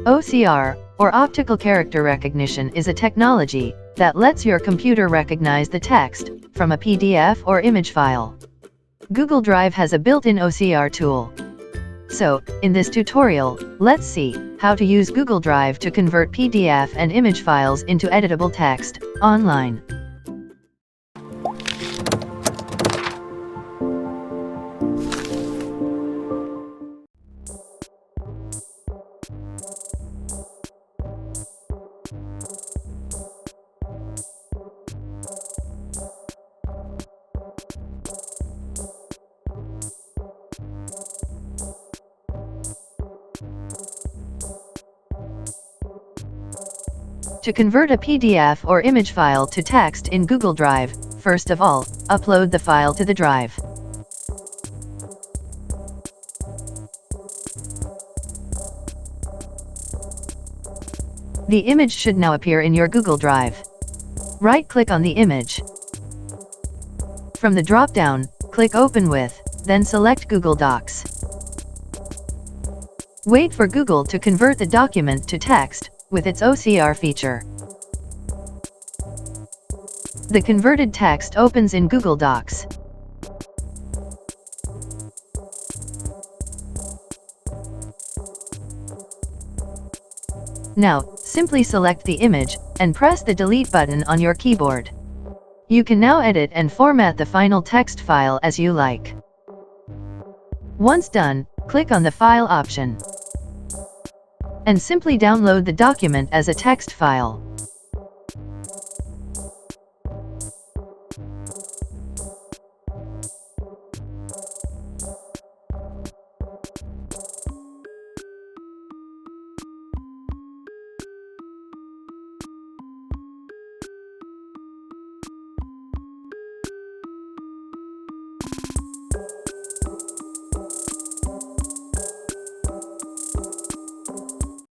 OCR, or optical character recognition, is a technology that lets your computer recognize the text from a PDF or image file. Google Drive has a built-in OCR tool. So, in this tutorial, let's see how to use Google Drive to convert PDF and image files into editable text online. To convert a PDF or image file to text in Google Drive, first of all, upload the file to the drive. The image should now appear in your Google Drive. Right-click on the image. From the drop-down, click Open With, then select Google Docs. Wait for Google to convert the document to text with its OCR feature. The converted text opens in Google Docs. Now, simply select the image and press the Delete button on your keyboard. You can now edit and format the final text file as you like. Once done, click on the File option and simply download the document as a text file.